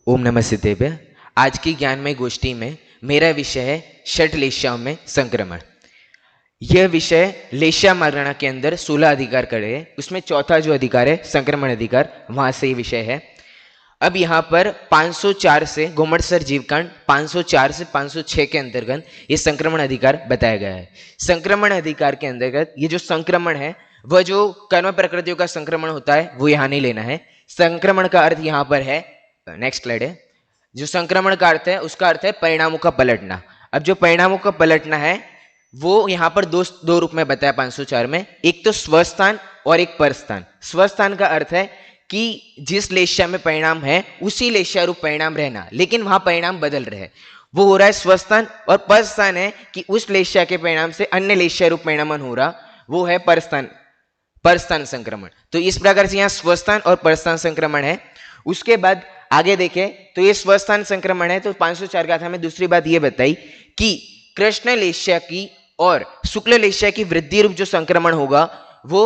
ओम नमः शिवाय। आज की ज्ञानमय गोष्ठी में मेरा विषय है षट लेश्याओं में संक्रमण। यह विषय लेश्या मारणा के अंदर 16 अधिकार करे हैं, उसमें चौथा जो अधिकार है संक्रमण अधिकार, वहां से ये विषय है। अब यहाँ पर 504 से गोमटसर जीवकांड 504 से 506 के अंतर्गत ये संक्रमण अधिकार बताया गया है। संक्रमण अधिकार के अंतर्गत ये जो संक्रमण है वह जो कर्म प्रकृतियों का संक्रमण होता है वो यहाँ नहीं लेना है। संक्रमण का अर्थ यहाँ पर है, नेक्स्ट स्लाइड है, जो संक्रमण का अर्थ है उसका अर्थ है परिणामों का पलटना। अब जो परिणामों का पलटना है वो यहाँ पर दो रूप में बताया 504 में, एक तो स्वस्थान और एक परस्थान। स्वस्थान का अर्थ है कि जिस लेश्या में परिणाम है उसी लेश्या रूप परिणाम रहना, लेकिन वहां परिणाम बदल रहे, वो हो रहा है स्वस्थान। और परस्थान है कि उस लेश्या के परिणाम से अन्य लेश्या रूप परिणामन हो रहा, वो है परस्थान संक्रमण। तो इस प्रकार से यहाँ स्वस्थान और परस्थान संक्रमण है। उसके बाद आगे देखें तो ये स्वस्थान संक्रमण है। तो 504 गाथा में दूसरी बात ये बताई कि कृष्ण लेश्या की और शुक्ल लेश्या की वृद्धि रूप जो संक्रमण होगा वो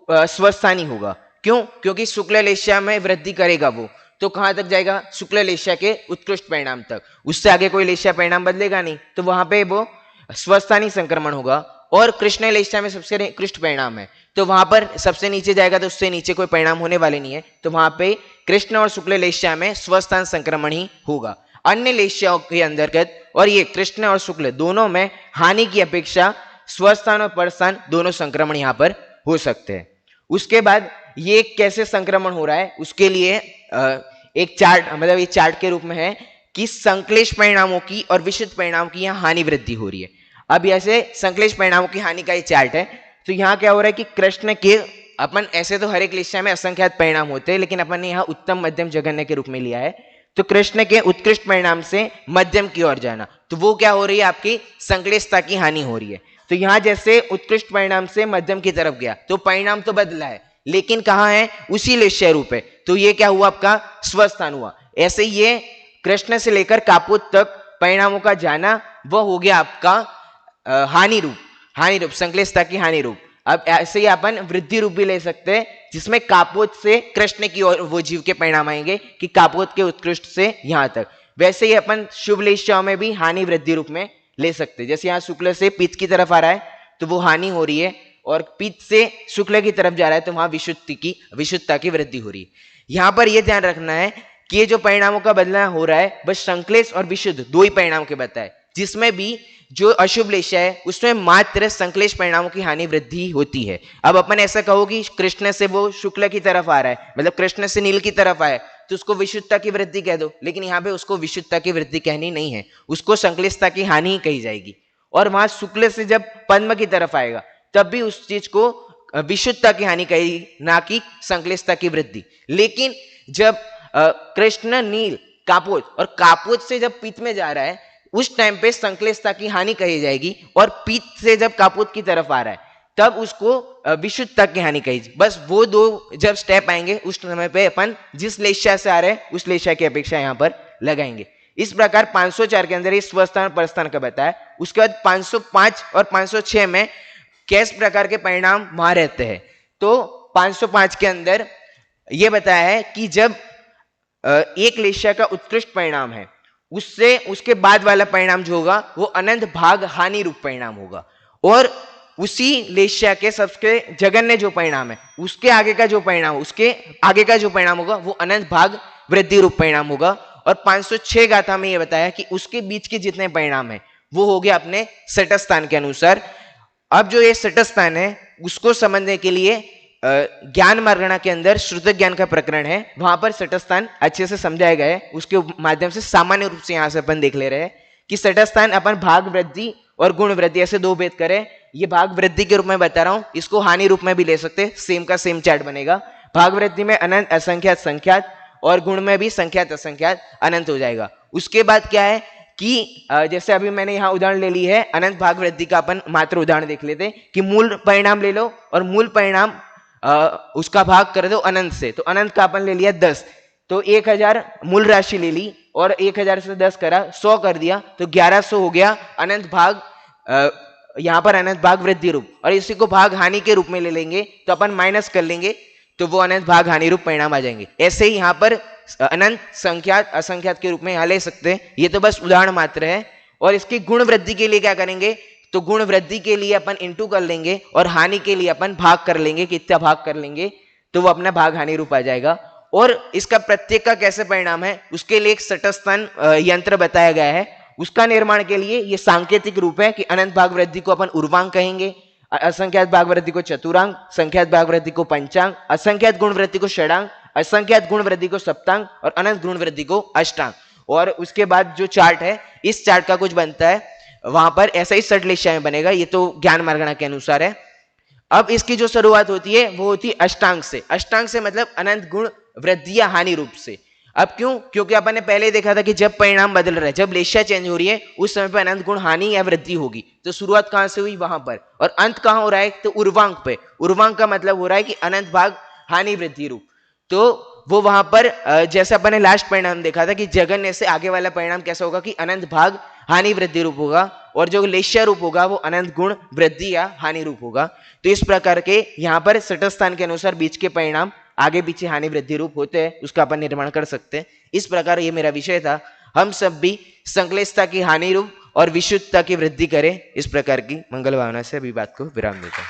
स्वस्थानी होगा। क्यों? क्योंकि शुक्ल लेश्या में वृद्धि करेगा वो, तो कहां तक जाएगा? शुक्ल लेश्या के उत्कृष्ट परिणाम तक, उससे आगे कोई लेश्या परिणाम बदलेगा नहीं, तो वहां पे वो स्वस्थानी संक्रमण होगा। और कृष्ण लेश्या में सबसे उत्कृष्ट परिणाम है, तो वहां पर सबसे नीचे जाएगा तो उससे नीचे कोई परिणाम होने वाले नहीं है, तो वहां पे कृष्ण और शुक्ल लेश्या में स्वस्थान संक्रमण ही होगा। अन्य लेश्याओं के अंतर्गत और ये कृष्ण और शुक्ल दोनों में हानि की अपेक्षा स्वस्थान और परस्थान दोनों संक्रमण यहाँ पर हो सकते हैं। उसके बाद ये कैसे संक्रमण हो रहा है उसके लिए एक चार्ट, मतलब ये चार्ट के रूप में है कि संक्लेश परिणामों की और विशुद्ध परिणाम की यहाँ हानि वृद्धि हो रही है। अब ऐसे संक्लेश परिणामों की हानि का ये चार्ट है। तो यहाँ क्या हो रहा है कि कृष्ण के, अपन ऐसे तो हर एक लेश्या में असंख्यात परिणाम होते हैं, लेकिन अपन ने यहाँ उत्तम मध्यम जघन्य के रूप में लिया है। तो कृष्ण के उत्कृष्ट परिणाम से मध्यम की ओर जाना, तो वो क्या हो रही है? आपकी संक्लेशता की हानि हो रही है। तो यहाँ जैसे उत्कृष्ट परिणाम से मध्यम की तरफ गया तो परिणाम तो बदला है, लेकिन कहाँ है? उसी लेश्या रूप है, तो ये क्या हुआ? आपका स्वस्थान हुआ। ऐसे ये कृष्ण से लेकर कापुत तक परिणामों का जाना वह हो गया आपका हानि रूप, संक्लेशता की हानि रूप। अब ऐसे ही अपन वृद्धि रूप भी ले सकते हैं, जिसमें कापोत से कृष्ण की ओर वो जीव के परिणाम आएंगे कि कापोत के उत्कृष्ट से यहां तक। वैसे ही अपन शुभ लेश्याओं में भी हानि वृद्धि रूप में ले सकते हैं। जैसे यहाँ शुक्ल से पित्त की तरफ आ रहा है तो वो हानि हो रही है, और पित्त से शुक्ल की तरफ जा रहा है तो वहां विशुद्धता की वृद्धि हो रही है। यहाँ पर यह ध्यान रखना है कि ये जो परिणामों का बदलाव हो रहा है बस संक्लेश और विशुद्ध दो ही परिणाम के बताए, जिसमें भी जो अशुभ लेश्या है उसमें मात्र संक्लेश परिणामों की हानि वृद्धि होती है। अब अपन ऐसा कहो कि कृष्ण से वो शुक्ल की तरफ आ रहा है, मतलब कृष्ण से नील की तरफ आए, तो उसको विशुद्धता की वृद्धि कह दो, लेकिन यहाँ पे उसको विशुद्धता की वृद्धि कहनी नहीं है, उसको संक्लेशता की हानि ही कही जाएगी। और वहां शुक्ल से जब पद्म की तरफ आएगा तब भी उस चीज को विशुद्धता की हानि कही, ना कि संक्लेशता की वृद्धि। लेकिन जब कृष्ण नील कापोत और कापोत से जब पित्त में जा रहा है उस टाइम पे संक्लेशता की हानि कही जाएगी, और पित्त से जब कापोत की तरफ आ रहा है तब उसको विशुद्धता की हानि कही। बस वो दो जब स्टेप आएंगे उस समय पे अपन जिस लेश्या से आ रहे हैं उस लेश्या की अपेक्षा यहाँ पर लगाएंगे। इस प्रकार 504 के अंदर ये स्वस्थान परस्थान का बताया। उसके बाद 505 और 506 में किस प्रकार के परिणाम वहां रहते हैं। तो 505 के अंदर यह बताया है कि जब एक लेश्या का उत्कृष्ट परिणाम है उससे उसके बाद वाला परिणाम जो होगा वो अनंत भाग हानि रूप परिणाम होगा, और उसी लेश्या के सबसे जघन्य जो परिणाम है उसके आगे का जो परिणाम होगा वो अनंत भाग वृद्धि रूप परिणाम होगा। और 506 गाथा में ये बताया कि उसके बीच के जितने परिणाम है वो हो गया अपने सटस्थान के अनुसार। अब जो ये सटस्थान है उसको समझने के लिए ज्ञान मार्गणा के अंदर श्रुत ज्ञान का प्रकरण है, वहां पर सटस्थान अच्छे से समझाया गया है। उसके माध्यम से सामान्य रूप से यहां से अपन देख ले रहे हैं कि सटस्थान अपन भाग वृद्धि और गुण वृद्धि ऐसे दो भेद करें। ये भाग वृद्धि के रूप में बता रहा हूं, इसको हानि रूप में भी ले सकते, सेम का सेम चार्ट बनेगा। भाग वृद्धि में अनंत असंख्यात संख्यात, और गुण में भी संख्यात असंख्यात अनंत हो जाएगा। उसके बाद क्या है कि जैसे अभी मैंने यहाँ उदाहरण ले ली है अनंत भाग वृद्धि का, अपन मात्र उदाहरण देख लेते कि मूल परिणाम ले लो और मूल परिणाम उसका भाग कर दो अनंत से। तो अनंत का अपन ले लिया 10, तो 1000 मूल राशि ले ली और 1000 से 10 करा 100 कर दिया, तो 1100 हो गया अनंत भाग, यहाँ पर अनंत भाग वृद्धि रूप। और इसी को भाग हानि के रूप में ले लेंगे तो अपन माइनस कर लेंगे तो वो अनंत भाग हानि रूप परिणाम आ जाएंगे। ऐसे ही यहाँ पर अनंत, संख्यात, असंख्यात के रूप में यहाँ ले सकते हैं। ये तो बस उदाहरण मात्र है। और इसकी गुण वृद्धि के लिए क्या करेंगे, तो गुण वृद्धि के लिए अपन इंटू कर लेंगे और हानि के लिए अपन भाग कर लेंगे। कितना भाग कर लेंगे, तो वो अपना भाग हानि रूप आ जाएगा। और इसका प्रत्येक का कैसे परिणाम है, उसके लिए एक तटस्थान यंत्र बताया गया है। उसका निर्माण के लिए ये सांकेतिक रूप है कि अनंत भाग वृद्धि को अपन उर्वांक कहेंगे, असंख्यात भाग वृद्धि को चतुरांक, संख्यात भाग वृद्धि को पंचांग, असंख्यात गुण वृद्धि को षडांक, असंख्यात गुण वृद्धि को सप्तांक और अनंत गुण वृद्धि को अष्टांक। और उसके बाद जो चार्ट है, इस चार्ट का कुछ बनता है, वहां पर ऐसा ही सटलेशा में बनेगा। ये तो ज्ञान मार्गणा के अनुसार है। अब इसकी जो शुरुआत होती है वो होती है अष्टांक से। अष्टांक से मतलब अनंत गुण वृद्धि या हानि रूप से। अब क्यों, क्योंकि अपन ने पहले देखा था कि जब परिणाम बदल रहा है, जब लेशा चेंज हो रही है, उस समय पे अनंत गुण हानि या वृद्धि होगी। तो शुरुआत कहां से हुई, वहां पर। और अंत कहां हो रहा है, तो उर्वांक पे। उर्वांक का मतलब हो रहा है कि अनंत भाग हानि वृद्धि रूप। तो वो वहां पर जैसे अपन ने लास्ट परिणाम देखा था कि जगन्य से आगे वाला परिणाम कैसा होगा कि अनंत भाग हानि वृद्धि रूप होगा, और जो लेशा रूप होगा वो अनंत गुण वृद्धि या हानि रूप होगा। तो इस प्रकार के यहाँ पर सटस्थान के अनुसार बीच के परिणाम आगे पीछे हानि वृद्धि रूप होते हैं, उसका अपन निर्माण कर सकते हैं। इस प्रकार ये मेरा विषय था। हम सब भी संक्लेशता की हानि रूप और विशुद्धता की वृद्धि करें, इस प्रकार की मंगल भावना से अभी बात को विराम देते हैं।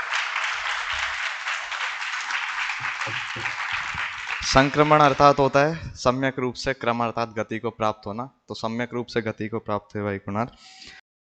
संक्रमण अर्थात होता है सम्यक रूप से क्रम अर्थात गति को प्राप्त होना। तो सम्यक रूप से गति को प्राप्त हुआ वैकुंठ।